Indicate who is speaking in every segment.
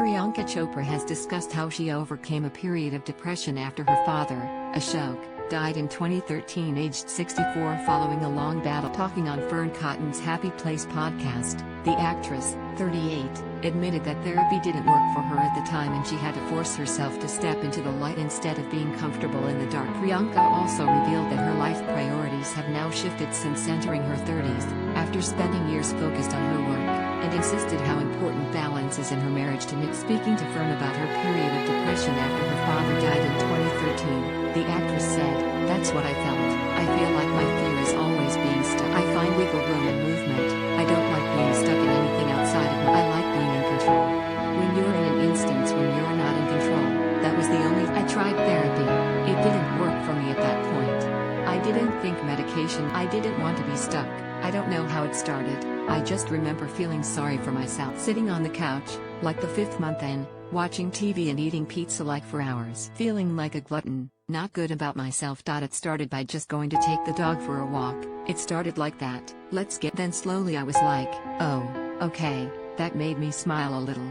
Speaker 1: Priyanka Chopra has discussed how she overcame a period of depression after her father, Ashok, died in 2013 aged 64 following a long battle. Talking on Fearne's Happy Place podcast, the actress, 38, admitted that therapy didn't work for her at the time and she had to force herself to step into the light instead of being comfortable in the dark. Priyanka also revealed that her life priorities have now shifted since entering her 30s, after spending years focused on her work, and insisted how important balance is in her marriage to Nick. Speaking to Fearne about her period of depression after her father died in 2013, the actress said, "That's what I felt. I feel like my fear is always being stuck. I find wiggle room and movement. I don't like being stuck in anything outside of me. I like being in control. When you're in an instance when you're not in control, that was the only. I tried therapy. It didn't work for me at that point. I didn't think medication. I didn't want to be stuck. I don't know how it started. I just remember feeling sorry for myself. Sitting on the couch, like the fifth month in, watching TV and eating pizza like for hours. Feeling like a glutton, not good about myself. It started by just going to take the dog for a walk. It started like that. Then slowly I was like, oh, okay, that made me smile a little.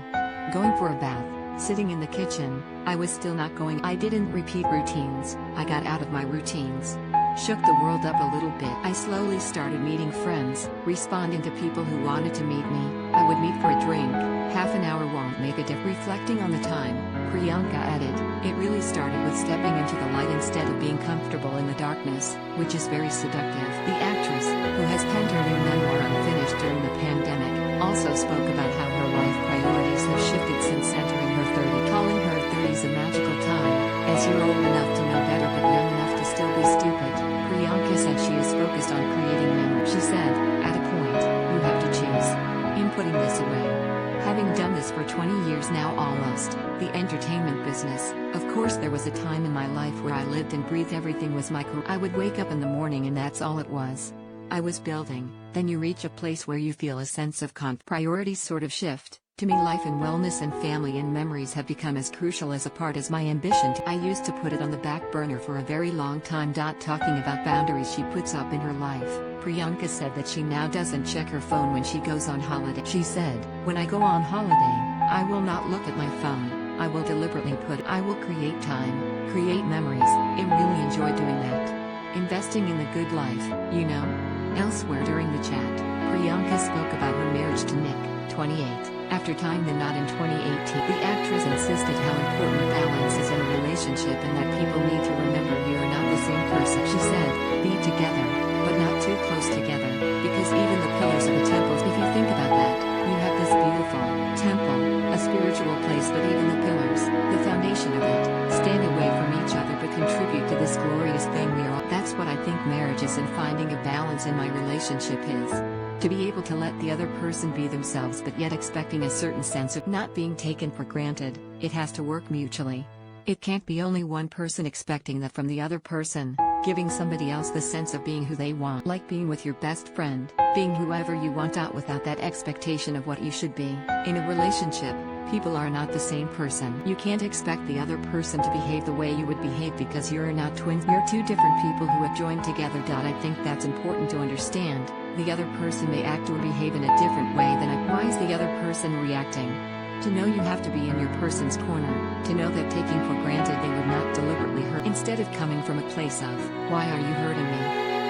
Speaker 1: Going for a bath, sitting in the kitchen, I was still not going. I didn't repeat routines. I got out of my routines. Shook the world up a little bit. I slowly started meeting friends, responding to people who wanted to meet me. I would meet for a drink. Half an hour won't make a difference." Reflecting on the time, Priyanka added, "It really started with stepping into the light instead of being comfortable in the darkness, which is very seductive." The actress, who has penned her new memoir Unfinished during the pandemic, also spoke about how her life priorities have shifted since entering her 30s, calling her 30s a magical time, as you're old enough to know better but young enough to still be stupid. Priyanka said she is focused on creating memories. She said, "At a point, you have to choose. In putting this away. Having done this for 20 years now almost, the entertainment business, of course there was a time in my life where I lived and breathed everything was my career. I would wake up in the morning and that's all it was. I was building." Then you reach a place where you feel a sense of priorities sort of shift. "To me life and wellness and family and memories have become as crucial as a part as my ambition. I used to put it on the back burner for a very long time." Talking about boundaries she puts up in her life, Priyanka said that she now doesn't check her phone when she goes on holiday. She said, "When I go on holiday, I will not look at my phone. I will deliberately I will create time, create memories. I really enjoy doing that. Investing in the good life, you know." Elsewhere during the chat, Priyanka spoke about her marriage to Nick, 28. After tying the knot in 2018, the actress insisted how important balance is in a relationship and that people need to remember you are not the same person. She said, "Be together, but not too close together, because even the pillars of a temple, if you think about that, you have this beautiful temple, a spiritual place, but even the pillars, the foundation of it, stand away from each other but contribute to this glorious thing we are all." That's what I think marriage is, and finding a balance in my relationship is. To be able to let the other person be themselves but yet expecting a certain sense of not being taken for granted. It has to work mutually. It can't be only one person expecting that from the other person, giving somebody else the sense of being who they want. Like being with your best friend, being whoever you want out without that expectation of what you should be. In a relationship, people are not the same person. You can't expect the other person to behave the way you would behave because you're not twins. You're two different people who have joined together. I think that's important to understand. The other person may act or behave in a different way than why is the other person reacting? To know you have to be in your person's corner, to know that taking for granted they would not deliberately hurt, instead of coming from a place of, "Why are you hurting me?"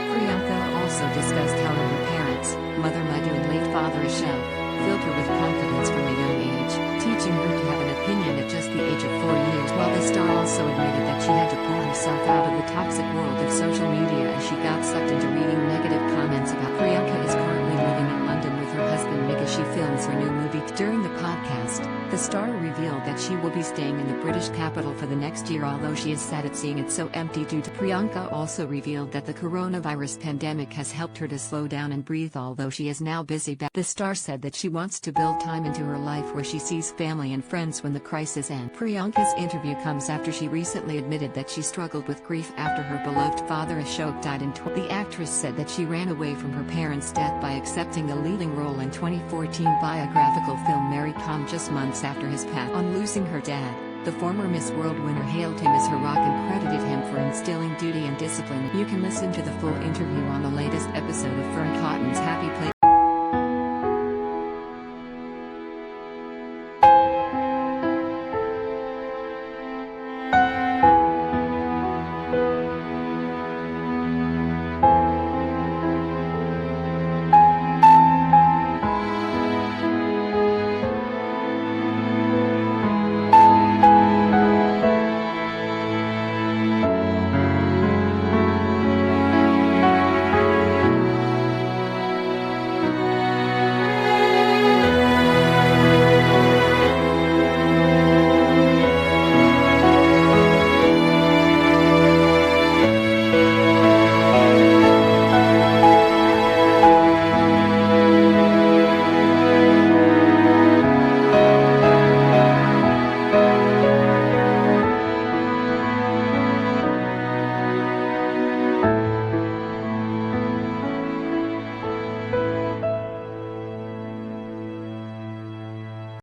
Speaker 1: Priyanka also discussed how her parents, Mother Madhu and late father Ashok, filled her with confidence from a young age, teaching her to have an opinion at just the age of 4 years. While the star also admitted that she had to pull herself out of the toxic world of social media as she got sucked into reading negative comments about. Priyanka is currently living in London with her husband Nick as she films her new movie. During the podcast, the star revealed that she will be staying in the British capital for the next year, although she is sad at seeing it so empty due to. Priyanka also revealed that the coronavirus pandemic has helped her to slow down and breathe, although she is now busy back. The star said that she wants to build time into her life where she sees family and friends when the crisis ends. Priyanka's interview comes after she recently admitted that she struggled with grief after her beloved father Ashok died in. The actress said that she ran away from her parents' death by accepting the leading role in 2014 biographical film Mary Kom just months after his path. On losing her dad, the former Miss World winner hailed him as her rock and credited him for instilling duty and discipline. You can listen to the full interview on the latest episode of Fearne's Happy Place.